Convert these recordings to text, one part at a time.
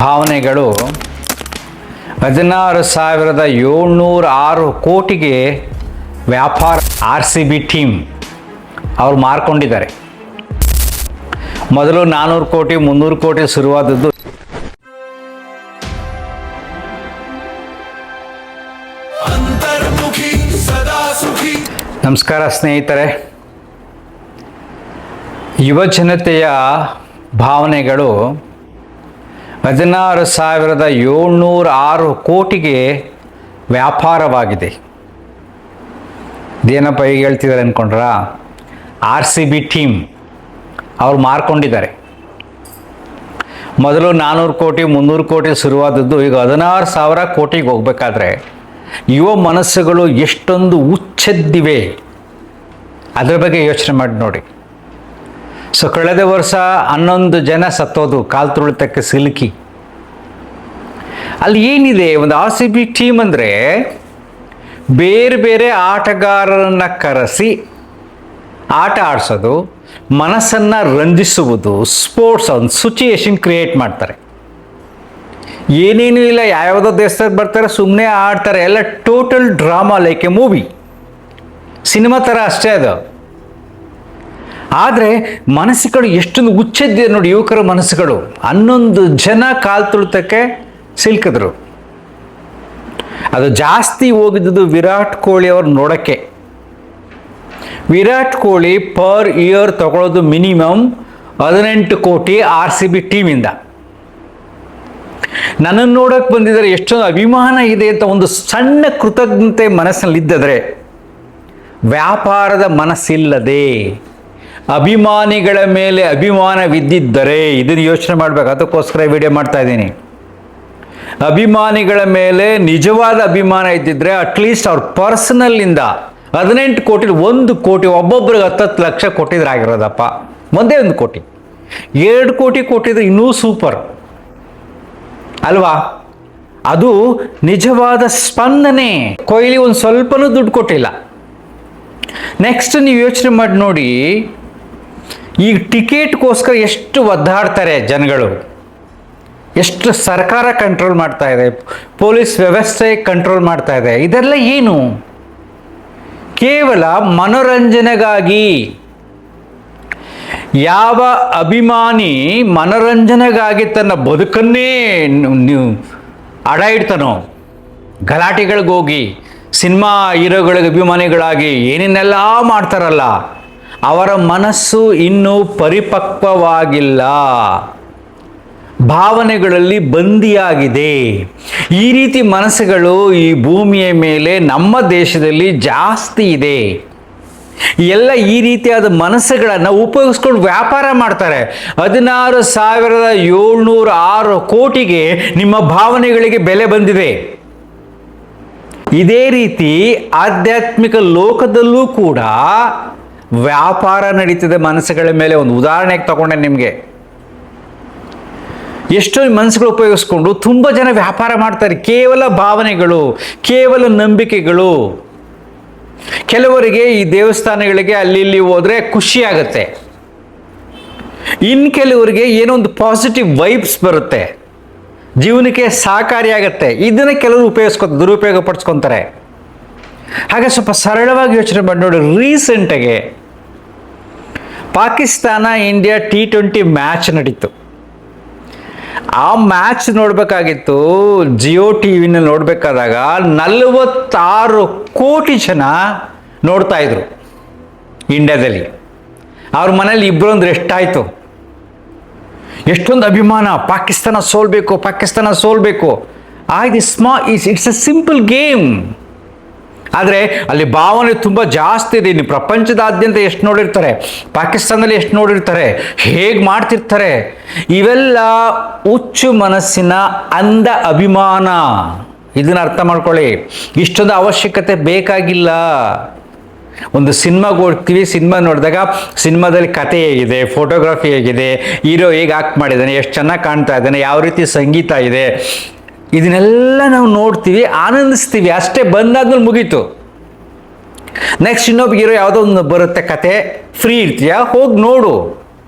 ಭಾವನೆಗಳು 16,706 ಕೋಟಿಗೆ ವ್ಯಾಪಾರ RCB ಟೀಮ್ ಅವರು ಮಾರ್ಕೊಂಡಿದ್ದಾರೆ. ಮೊದಲು 400 ಕೋಟಿ 300 ಕೋಟಿ ಶುರುವಾದದ್ದು. ನಮಸ್ಕಾರ ಸ್ನೇಹಿತರೆ. ಯುವ ಜನತೆಯ ಭಾವನೆಗಳು 16,706 ಕೋಟಿಗೆ ವ್ಯಾಪಾರವಾಗಿದೆ. ಇದೇನಪ್ಪ ಈಗ ಹೇಳ್ತಿದ್ದಾರೆ ಅಂದ್ಕೊಂಡ್ರ? RCB ಟೀಮ್ ಅವ್ರು ಮಾರ್ಕೊಂಡಿದ್ದಾರೆ. ಮೊದಲು 400 ಕೋಟಿ 300 ಕೋಟಿ ಶುರುವಾದದ್ದು ಈಗ 16,000 ಕೋಟಿಗೆ ಹೋಗ್ಬೇಕಾದ್ರೆ ಯುವ ಮನಸ್ಸುಗಳು ಎಷ್ಟೊಂದು ಹುಚ್ಚೆದ್ದಿವೆ ಅದರ ಬಗ್ಗೆ ಯೋಚನೆ ಮಾಡಿ ನೋಡಿ. ಸೊ ಕಳೆದ ವರ್ಷ 11 ಜನ ಸತ್ತೋದು ಕಾಲು ತುಳಿತಕ್ಕೆ ಸಿಲುಕಿ. ಅಲ್ಲಿ ಏನಿದೆ, ಒಂದು RCB ಟೀಮ್ ಅಂದರೆ ಬೇರೆ ಬೇರೆ ಆಟಗಾರರನ್ನು ಕರೆಸಿ ಆಟ ಆಡಿಸೋದು, ಮನಸ್ಸನ್ನು ರಂಜಿಸುವುದು, ಸ್ಪೋರ್ಟ್ಸ್ ಒಂದು ಸಿಚುಯೇಷನ್ ಕ್ರಿಯೇಟ್ ಮಾಡ್ತಾರೆ. ಏನೇನೂ ಇಲ್ಲ, ಯಾವ್ಯಾವುದೋ ದೇಶದಾಗ ಬರ್ತಾರೆ, ಸುಮ್ಮನೆ ಆಡ್ತಾರೆ, ಎಲ್ಲ total drama like A movie, cinema ಥರ ಅಷ್ಟೇ ಅದು. ಆದರೆ ಮನಸ್ಸುಗಳು ಎಷ್ಟೊಂದು ಹುಚ್ಚೆದ್ದಿದೆ ನೋಡಿ, ಯುವಕರ ಮನಸ್ಸುಗಳು. 11 ಜನ ಕಾಲು ತುಳಿತಕ್ಕೆ ಸಿಲ್ಕಿದ್ರು. ಅದು ಜಾಸ್ತಿ ಹೋಗಿದ್ದು ವಿರಾಟ್ ಕೊಹ್ಲಿ ಅವ್ರು ನೋಡೋಕ್ಕೆ. ವಿರಾಟ್ ಕೊಹ್ಲಿ ಪರ್ ಇಯರ್ ತಗೊಳ್ಳೋದು ಮಿನಿಮಮ್ 18 ಕೋಟಿ RCB ಟೀಮಿಂದ. ನನ್ನನ್ನು ನೋಡೋಕೆ ಬಂದಿದ್ದಾರೆ, ಎಷ್ಟೊಂದು ಅಭಿಮಾನ ಇದೆ ಅಂತ ಒಂದು ಸಣ್ಣ ಕೃತಜ್ಞತೆ ಮನಸ್ಸಿನಲ್ಲಿದ್ದರೆ, ವ್ಯಾಪಾರದ ಮನಸ್ಸಿಲ್ಲದೆ ಅಭಿಮಾನಿಗಳ ಮೇಲೆ ಅಭಿಮಾನವಿದ್ದಿದ್ದರೆ, ಇದನ್ನು ಯೋಚನೆ ಮಾಡಬೇಕು. ಅದಕ್ಕೋಸ್ಕರ ವಿಡಿಯೋ ಮಾಡ್ತಾ ಇದ್ದೀನಿ. ಅಭಿಮಾನಿಗಳ ಮೇಲೆ ನಿಜವಾದ ಅಭಿಮಾನ ಇದ್ದಿದ್ರೆ ಅಟ್ಲೀಸ್ಟ್ ಅವ್ರ ಪರ್ಸನಲ್ಲಿಂದ 18 ಕೋಟಿ 1 ಕೋಟಿ ಒಬ್ಬೊಬ್ರಿಗೆ 10 ಲಕ್ಷ ಕೊಟ್ಟಿದ್ರೆ ಆಗಿರೋದಪ್ಪ. ಒಂದೇ 1 ಕೋಟಿ 2 ಕೋಟಿ ಕೊಟ್ಟಿದ್ರೆ ಇನ್ನೂ ಸೂಪರ್ ಅಲ್ವಾ? ಅದು ನಿಜವಾದ ಸ್ಪಂದನೆ. ಕೊಹ್ಲಿ ಒಂದು ಸ್ವಲ್ಪನೂ ದುಡ್ಡು ಕೊಟ್ಟಿಲ್ಲ. ನೆಕ್ಸ್ಟ್ ನೀವು ಯೋಚನೆ ಮಾಡಿ ನೋಡಿ, ಈಗ ಟಿಕೆಟ್ಗೋಸ್ಕರ ಎಷ್ಟು ಒದ್ದಾಡ್ತಾರೆ ಜನಗಳು, ಎಷ್ಟು ಸರ್ಕಾರ ಕಂಟ್ರೋಲ್ ಮಾಡ್ತಾ ಇದೆ, ಪೊಲೀಸ್ ವ್ಯವಸ್ಥೆ ಕಂಟ್ರೋಲ್ ಮಾಡ್ತಾ ಇದೆ. ಇದೆಲ್ಲ ಏನು? ಕೇವಲ ಮನೋರಂಜನೆಗಾಗಿ. ಯಾವ ಅಭಿಮಾನಿ ಮನೋರಂಜನೆಗಾಗಿ ತನ್ನ ಬದುಕನ್ನೇ ಅಡ ಇಡ್ತಾನೋ, ಗಲಾಟೆಗಳಿಗೋಗಿ ಸಿನಿಮಾ ಹೀರೋಗಳಿಗೆ ಅಭಿಮಾನಿಗಳಾಗಿ ಏನೇನೆಲ್ಲ ಮಾಡ್ತಾರಲ್ಲ, ಅವರ ಮನಸ್ಸು ಇನ್ನೂ ಪರಿಪಕ್ವವಾಗಿಲ್ಲ, ಭಾವನೆಗಳಲ್ಲಿ ಬಂದಿಯಾಗಿದೆ. ಈ ರೀತಿ ಮನಸ್ಸುಗಳು ಈ ಭೂಮಿಯ ಮೇಲೆ ನಮ್ಮ ದೇಶದಲ್ಲಿ ಜಾಸ್ತಿ ಇದೆ. ಎಲ್ಲ ಈ ರೀತಿಯಾದ ಮನಸ್ಸುಗಳನ್ನು ಉಪಯೋಗಿಸ್ಕೊಂಡು ವ್ಯಾಪಾರ ಮಾಡ್ತಾರೆ. 16,706 ಕೋಟಿಗೆ ನಿಮ್ಮ ಭಾವನೆಗಳಿಗೆ ಬೆಲೆ ಬಂದಿದೆ. ಇದೇ ರೀತಿ ಆಧ್ಯಾತ್ಮಿಕ ಲೋಕದಲ್ಲೂ ಕೂಡ ವ್ಯಾಪಾರ ನಡೀತಿದೆ ಮನಸ್ಸುಗಳ ಮೇಲೆ. ಒಂದು ಉದಾಹರಣೆಗೆ ತಗೊಂಡೆ ನಿಮಗೆ. ಎಷ್ಟೋ ಮನಸ್ಸುಗಳು ಉಪಯೋಗಿಸ್ಕೊಂಡು ತುಂಬ ಜನ ವ್ಯಾಪಾರ ಮಾಡ್ತಾರೆ. ಕೇವಲ ಭಾವನೆಗಳು, ಕೇವಲ ನಂಬಿಕೆಗಳು. ಕೆಲವರಿಗೆ ಈ ದೇವಸ್ಥಾನಗಳಿಗೆ ಅಲ್ಲಿ ಇಲ್ಲಿ ಹೋದರೆ ಖುಷಿ ಆಗುತ್ತೆ, ಇನ್ನು ಕೆಲವರಿಗೆ ಏನೋ ಒಂದು ಪಾಸಿಟಿವ್ ವೈಬ್ಸ್ ಬರುತ್ತೆ, ಜೀವನಕ್ಕೆ ಸಹಕಾರಿಯಾಗತ್ತೆ. ಇದನ್ನು ಕೆಲವರು ದುರುಪಯೋಗ ಪಡಿಸ್ಕೊತಾರೆ. ಹಾಗೆ ಸ್ವಲ್ಪ ಸರಳವಾಗಿ ಯೋಚನೆ ಮಾಡಿ ನೋಡಿ. ರೀಸೆಂಟಾಗೆ ಪಾಕಿಸ್ತಾನ ಇಂಡಿಯಾ T20 ಮ್ಯಾಚ್ ನಡೀತು. ಆ ಮ್ಯಾಚ್ ನೋಡಬೇಕಾಗಿತ್ತು, ಜಿಯೋ ಟಿವಿನಲ್ಲಿ ನೋಡಬೇಕಾದಾಗ 46 ಕೋಟಿ ಜನ ನೋಡ್ತಾ ಇದ್ರು ಇಂಡಿಯಾದಲ್ಲಿ. ಅವ್ರ ಮನೇಲಿ ಇಬ್ಬರು ಅಂದ್ರೆ ಎಷ್ಟಾಯಿತು? ಎಷ್ಟೊಂದು ಅಭಿಮಾನ, ಪಾಕಿಸ್ತಾನ ಸೋಲ್ಬೇಕು, ಪಾಕಿಸ್ತಾನ ಸೋಲ್ಬೇಕು. It's a simple game. ಆದರೆ ಅಲ್ಲಿ ಭಾವನೆ ತುಂಬ ಜಾಸ್ತಿ ಇದೆ. ಇನ್ನು ಪ್ರಪಂಚದಾದ್ಯಂತ ಎಷ್ಟು ನೋಡಿರ್ತಾರೆ, ಪಾಕಿಸ್ತಾನದಲ್ಲಿ ಎಷ್ಟು ನೋಡಿರ್ತಾರೆ, ಹೇಗೆ ಮಾಡ್ತಿರ್ತಾರೆ. ಇವೆಲ್ಲ ಹುಚ್ಚು ಮನಸ್ಸಿನ ಅಂಧ ಅಭಿಮಾನ. ಇದನ್ನು ಅರ್ಥ ಮಾಡ್ಕೊಳ್ಳಿ. ಇಷ್ಟೊಂದು ಅವಶ್ಯಕತೆ ಬೇಕಾಗಿಲ್ಲ. ಒಂದು ಸಿನಿಮಾಗೆ ಹೋಗ್ತೀವಿ, ಸಿನಿಮಾ ನೋಡಿದಾಗ ಸಿನಿಮಾದಲ್ಲಿ ಕತೆ ಹೇಗಿದೆ, ಫೋಟೋಗ್ರಫಿ ಹೇಗಿದೆ, ಹೀರೋ ಹೇಗೆ ಆಕ್ಟ್ ಮಾಡಿದ್ದಾನೆ, ಎಷ್ಟು ಚೆನ್ನಾಗಿ ಕಾಣ್ತಾ ಇದ್ದಾನೆ, ಯಾವ ರೀತಿ ಸಂಗೀತ ಇದೆ, ಇದನ್ನೆಲ್ಲ ನಾವು ನೋಡ್ತೀವಿ, ಆನಂದಿಸ್ತೀವಿ. ಅಷ್ಟೇ, ಬಂದಾದ್ಮೇಲೆ ಮುಗೀತು. ನೆಕ್ಸ್ಟ್ ಇನ್ನೊಬ್ಬ ಹೀರೋ ಯಾವುದೋ ಒಂದು ಬರುತ್ತೆ ಕತೆ, ಫ್ರೀ ಇರ್ತೀಯ, ಹೋಗಿ ನೋಡು.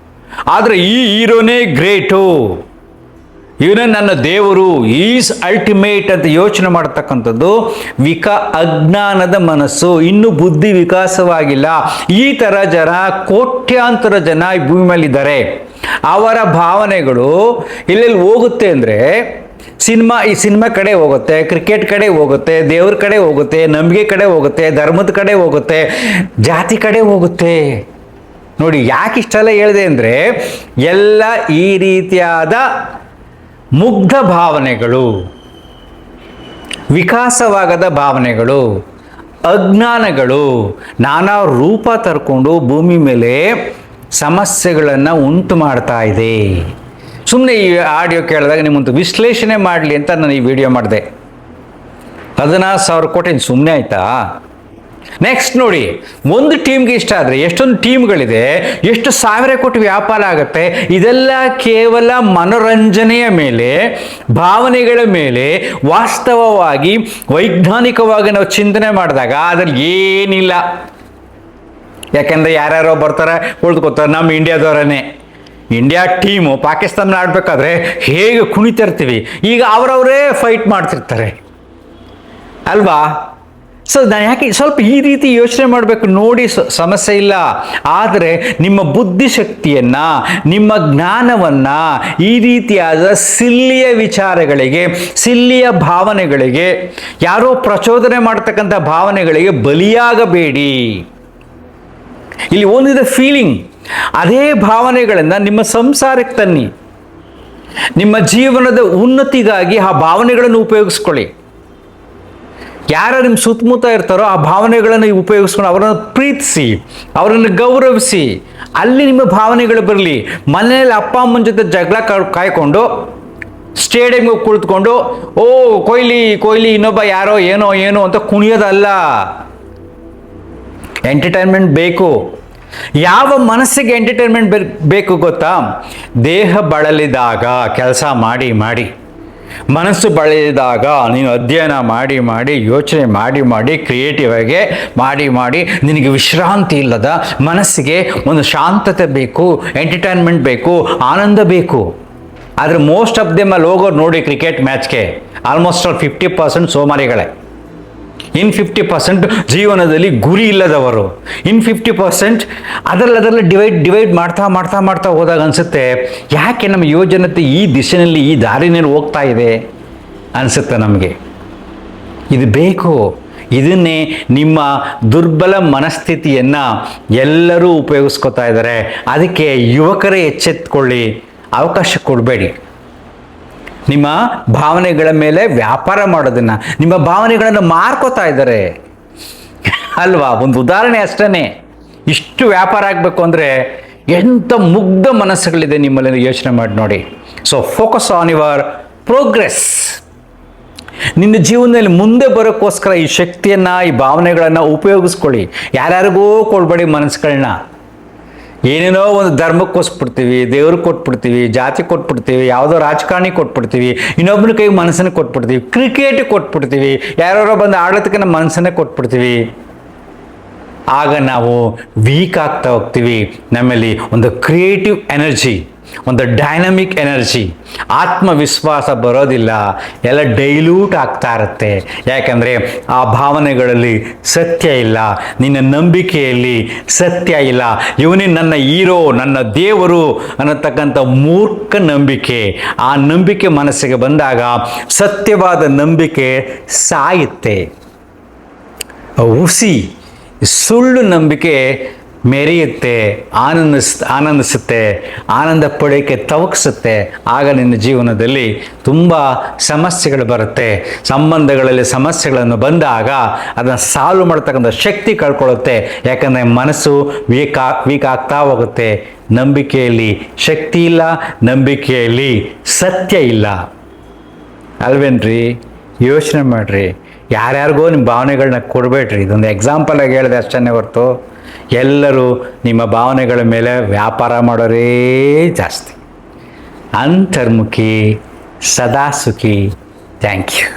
ಆದರೆ ಈ ಹೀರೋನೇ ಗ್ರೇಟು, ಇವನೇ ನನ್ನ ದೇವರು, ಈಸ್ ಅಲ್ಟಿಮೇಟ್ ಅಂತ ಯೋಚನೆ ಮಾಡ್ತಕ್ಕಂಥದ್ದು ಅಜ್ಞಾನದ ಮನಸ್ಸು. ಇನ್ನೂ ಬುದ್ಧಿ ವಿಕಾಸವಾಗಿಲ್ಲ. ಈ ಥರ ಜನ, ಕೋಟ್ಯಾಂತರ ಜನ ಈ ಭೂಮಿ ಮೇಲೆ ಇದ್ದಾರೆ. ಅವರ ಭಾವನೆಗಳು ಎಲ್ಲೆಲ್ಲಿ ಹೋಗುತ್ತೆ ಅಂದರೆ ಈ ಸಿನಿಮಾ ಕಡೆ ಹೋಗುತ್ತೆ, ಕ್ರಿಕೆಟ್ ಕಡೆ ಹೋಗುತ್ತೆ, ದೇವ್ರ ಕಡೆ ಹೋಗುತ್ತೆ, ನಂಬಿಕೆ ಕಡೆ ಹೋಗುತ್ತೆ, ಧರ್ಮದ ಕಡೆ ಹೋಗುತ್ತೆ, ಜಾತಿ ಕಡೆ ಹೋಗುತ್ತೆ. ನೋಡಿ, ಯಾಕೆ ಇಷ್ಟೆಲ್ಲ ಹೇಳಿದೆ ಅಂದರೆ ಎಲ್ಲ ಈ ರೀತಿಯಾದ ಮುಗ್ಧ ಭಾವನೆಗಳು, ವಿಕಾಸವಾಗದ ಭಾವನೆಗಳು, ಅಜ್ಞಾನಗಳು ನಾನಾ ರೂಪ ತರ್ಕೊಂಡು ಭೂಮಿ ಮೇಲೆ ಸಮಸ್ಯೆಗಳನ್ನು ಉಂಟು ಮಾಡ್ತಾ ಇದೆ. ಸುಮ್ಮನೆ ಈ ಆಡಿಯೋ ಕೇಳಿದಾಗ ನಿಮ್ಮಂತ ವಿಶ್ಲೇಷಣೆ ಮಾಡಲಿ ಅಂತ ನಾನು ಈ ವಿಡಿಯೋ ಮಾಡಿದೆ. 16,000 ಕೋಟಿ ಸುಮ್ಮನೆ ಆಯ್ತಾ? ನೆಕ್ಸ್ಟ್ ನೋಡಿ, ಒಂದು ಟೀಮ್ಗೆ ಇಷ್ಟ ಆದರೆ ಎಷ್ಟೊಂದು ಟೀಮ್ಗಳಿದೆ, ಎಷ್ಟು ಸಾವಿರ ಕೋಟಿ ವ್ಯಾಪಾರ ಆಗುತ್ತೆ. ಇದೆಲ್ಲ ಕೇವಲ ಮನೋರಂಜನೆಯ ಮೇಲೆ, ಭಾವನೆಗಳ ಮೇಲೆ. ವಾಸ್ತವವಾಗಿ ವೈಜ್ಞಾನಿಕವಾಗಿ ನಾವು ಚಿಂತನೆ ಮಾಡಿದಾಗ ಅದರಲ್ಲಿ ಏನಿಲ್ಲ. ಯಾಕೆಂದರೆ ಯಾರ್ಯಾರೋ ಬರ್ತಾರೆ, ಉಳಿದುಕೋತಾರೆ. ನಮ್ಮ ಇಂಡಿಯಾದವರೇ, ಇಂಡಿಯಾ ಟೀಮು ಪಾಕಿಸ್ತಾನ ಆಡಬೇಕಾದ್ರೆ ಹೇಗೆ ಕುಣಿತಿರ್ತೀವಿ, ಈಗ ಅವರವರೇ ಫೈಟ್ ಮಾಡ್ತಿರ್ತಾರೆ ಅಲ್ವಾ? ಸೊ ನಾನು ಯಾಕೆ ಸ್ವಲ್ಪ ಈ ರೀತಿ ಯೋಚನೆ ಮಾಡಬೇಕು. ನೋಡಿ, ಸಮಸ್ಯೆ ಇಲ್ಲ. ಆದರೆ ನಿಮ್ಮ ಬುದ್ಧಿಶಕ್ತಿಯನ್ನು, ನಿಮ್ಮ ಜ್ಞಾನವನ್ನು ಈ ರೀತಿಯಾದ ಸಿಲ್ಲಿಯ ವಿಚಾರಗಳಿಗೆ, ಸಿಲ್ಲಿಯ ಭಾವನೆಗಳಿಗೆ, ಯಾರೋ ಪ್ರಚೋದನೆ ಮಾಡ್ತಕ್ಕಂಥ ಭಾವನೆಗಳಿಗೆ ಬಲಿಯಾಗಬೇಡಿ. ಇಲ್ಲಿ ಓದಿದ ಫೀಲಿಂಗ್, ಅದೇ ಭಾವನೆಗಳನ್ನು ನಿಮ್ಮ ಸಂಸಾರಕ್ಕೆ ತನ್ನಿ. ನಿಮ್ಮ ಜೀವನದ ಉನ್ನತಿಗಾಗಿ ಆ ಭಾವನೆಗಳನ್ನು ಉಪಯೋಗಿಸ್ಕೊಳ್ಳಿ. ಯಾರು ನಿಮ್ಮ ಸುತ್ತಮುತ್ತ ಇರ್ತಾರೋ ಆ ಭಾವನೆಗಳನ್ನು ಉಪಯೋಗಿಸ್ಕೊಂಡು ಅವರನ್ನು ಪ್ರೀತಿಸಿ, ಅವರನ್ನು ಗೌರವಿಸಿ. ಅಲ್ಲಿ ನಿಮ್ಮ ಭಾವನೆಗಳು ಬರಲಿ. ಮನೆಯಲ್ಲಿ ಅಪ್ಪ ಅಮ್ಮನ ಜೊತೆ ಜಗಳ ಕಾಯ್ಕೊಂಡು ಸ್ಟೇಡಿಯಂಗೆ ಕುಳಿತುಕೊಂಡು ಓ ಕೊಹ್ಲಿ ಕೊಹ್ಲಿ ಇನ್ನೊಬ್ಬ ಯಾರೋ ಏನೋ ಅಂತ ಕುಣಿಯೋದಲ್ಲ. ಎಂಟರ್ಟೈನ್ಮೆಂಟ್ ಬೇಕು. ಯಾವ ಮನಸ್ಸಿಗೆ ಎಂಟರ್ಟೈನ್ಮೆಂಟ್ ಬೇಕು ಗೊತ್ತಾ? ದೇಹ ಬಳಲಿದಾಗ ಕೆಲಸ ಮಾಡಿ ಮನಸ್ಸು ಬಳಲಿದಾಗ ನೀನು ಅಧ್ಯಯನ ಮಾಡಿ ಯೋಚನೆ ಮಾಡಿ ಕ್ರಿಯೇಟಿವ್ ಆಗಿ ಮಾಡಿ ನಿನಗೆ ವಿಶ್ರಾಂತಿ ಇಲ್ಲದ ಮನಸ್ಸಿಗೆ ಒಂದು ಶಾಂತತೆ ಬೇಕು, ಎಂಟರ್ಟೈನ್ಮೆಂಟ್ ಬೇಕು, ಆನಂದ ಬೇಕು. ಆದರೆ ಮೋಸ್ಟ್ ಆಫ್ ದೆಮ್ ಅಲ್ಲಿ ಹೋಗೋರು ನೋಡಿ ಕ್ರಿಕೆಟ್ ಮ್ಯಾಚ್ಗೆ ಆಲ್ಮೋಸ್ಟ್ ಆಲ್ 50% ಸೋಮಾರಿಗಳೇ. ಇನ್ 50% ಜೀವನದಲ್ಲಿ ಗುರಿ ಇಲ್ಲದವರು. ಇನ್ 50% ಅದರಲ್ಲೇ ಡಿವೈಡ್ ಮಾಡ್ತಾ ಹೋದಾಗ ಅನಿಸುತ್ತೆ, ಯಾಕೆ ನಮ್ಮ ಯೋಜನತೆ ಈ ದಿಶೆಯಲ್ಲಿ, ಈ ದಾರಿನಲ್ಲಿ ಹೋಗ್ತಾ ಇದೆ ಅನಿಸುತ್ತೆ ನಮಗೆ. ಇದು ಬೇಕು. ಇದನ್ನೇ ನಿಮ್ಮ ದುರ್ಬಲ ಮನಸ್ಥಿತಿಯನ್ನು ಎಲ್ಲರೂ ಉಪಯೋಗಿಸ್ಕೊತಾ ಇದ್ದಾರೆ. ಅದಕ್ಕೆ ಯುವಕರೇ ಎಚ್ಚೆತ್ತುಕೊಳ್ಳಿ, ಅವಕಾಶ ಕೊಡಬೇಡಿ. ನಿಮ್ಮ ಭಾವನೆಗಳ ಮೇಲೆ ವ್ಯಾಪಾರ ಮಾಡೋದನ್ನು, ನಿಮ್ಮ ಭಾವನೆಗಳನ್ನು ಮಾರ್ಕೋತಾ ಇದ್ದಾರೆ ಅಲ್ವಾ? ಒಂದು ಉದಾಹರಣೆ ಅಷ್ಟೇ. ಇಷ್ಟು ವ್ಯಾಪಾರ ಆಗಬೇಕು ಅಂದರೆ ಎಂಥ ಮುಗ್ಧ ಮನಸ್ಸುಗಳಿದೆ ನಿಮ್ಮಲ್ಲಿ, ಯೋಚನೆ ಮಾಡಿ ನೋಡಿ. So focus on your progress. ನಿನ್ನ ಜೀವನದಲ್ಲಿ ಮುಂದೆ ಬರೋಕ್ಕೋಸ್ಕರ ಈ ಶಕ್ತಿಯನ್ನು, ಈ ಭಾವನೆಗಳನ್ನು ಉಪಯೋಗಿಸ್ಕೊಳ್ಳಿ. ಯಾರ್ಯಾರಿಗೂ ಕೊಡಬೇಡಿ ಮನಸ್ಸುಗಳನ್ನ. ಏನೇನೋ ಒಂದು ಧರ್ಮಕ್ಕೆ ಕೊಸ್ಬಿಡ್ತೀವಿ, ದೇವ್ರಿಗೆ ಕೊಟ್ಬಿಡ್ತೀವಿ, ಜಾತಿ ಕೊಟ್ಬಿಡ್ತೀವಿ, ಯಾವುದೋ ರಾಜಕಾರಣಿ ಕೊಟ್ಬಿಡ್ತೀವಿ, ಇನ್ನೊಬ್ಬನ ಕೈಗೆ ಮನಸ್ಸನ್ನು ಕೊಟ್ಬಿಡ್ತೀವಿ, ಕ್ರಿಕೆಟಿಗೆ ಕೊಟ್ಬಿಡ್ತೀವಿ, ಯಾರೋ ಬಂದು ಆಡೋದಕ್ಕೆ ನಮ್ಮ ಮನಸ್ಸನ್ನೇ ಕೊಟ್ಬಿಡ್ತೀವಿ. ಆಗ ನಾವು ವೀಕ್ ಆಗ್ತಾ ಹೋಗ್ತೀವಿ. ನಮ್ಮಲ್ಲಿ ಒಂದು ಕ್ರಿಯೇಟಿವ್ ಎನರ್ಜಿ, ಒಂದು ಡೈನಮಿಕ್ ಎನರ್ಜಿ, ಆತ್ಮವಿಶ್ವಾಸ ಬರೋದಿಲ್ಲ. ಎಲ್ಲ ಡೈಲ್ಯೂಟ್ ಆಗ್ತಾ ಇರುತ್ತೆ. ಯಾಕಂದರೆ ಆ ಭಾವನೆಗಳಲ್ಲಿ ಸತ್ಯ ಇಲ್ಲ, ನಿನ್ನ ನಂಬಿಕೆಯಲ್ಲಿ ಸತ್ಯ ಇಲ್ಲ. ಇವನೇ ನನ್ನ ಹೀರೋ, ನನ್ನ ದೇವರು ಅನ್ನತಕ್ಕಂಥ ಮೂರ್ಖ ನಂಬಿಕೆ. ಆ ನಂಬಿಕೆ ಮನಸ್ಸಿಗೆ ಬಂದಾಗ ಸತ್ಯವಾದ ನಂಬಿಕೆ ಸಾಯುತ್ತೆ. ಹುಸಿ ಸುಳ್ಳು ನಂಬಿಕೆ ಮೆರೆಯುತ್ತೆ, ಆನಂದಿಸುತ್ತೆ, ಆನಂದ ಪಡೆಯೋಕ್ಕೆ ತವಕಿಸುತ್ತೆ. ಆಗ ನಿನ್ನ ಜೀವನದಲ್ಲಿ ತುಂಬ ಸಮಸ್ಯೆಗಳು ಬರುತ್ತೆ. ಸಂಬಂಧಗಳಲ್ಲಿ ಸಮಸ್ಯೆಗಳನ್ನು ಬಂದಾಗ ಅದನ್ನು ಸಾಲ್ವ್ ಮಾಡ್ತಕ್ಕಂಥ ಶಕ್ತಿ ಕಳ್ಕೊಳ್ಳುತ್ತೆ. ಯಾಕಂದರೆ ಮನಸ್ಸು ವೀಕ್ ಆಗ್ತಾ ಹೋಗುತ್ತೆ. ನಂಬಿಕೆಯಲ್ಲಿ ಶಕ್ತಿ ಇಲ್ಲ, ನಂಬಿಕೆಯಲ್ಲಿ ಸತ್ಯ ಇಲ್ಲ ಅಲ್ವೇನ್ರಿ? ಯೋಚನೆ ಮಾಡಿರಿ. ಯಾರ್ಯಾರಿಗೋ ನಿಮ್ಮ ಭಾವನೆಗಳನ್ನ ಕೊಡಬೇಡ್ರಿ. ಇದೊಂದು ಎಕ್ಸಾಂಪಲಾಗಿ ಹೇಳಿದೆ ಅಷ್ಟೇ ಹೊರತು ಎಲ್ಲರೂ ನಿಮ್ಮ ಭಾವನೆಗಳ ಮೇಲೆ ವ್ಯಾಪಾರ ಮಾಡೋರೇ ಜಾಸ್ತಿ. ಅಂತರ್ಮುಖಿ, ಸದಾ ಸುಖಿ. Thank you.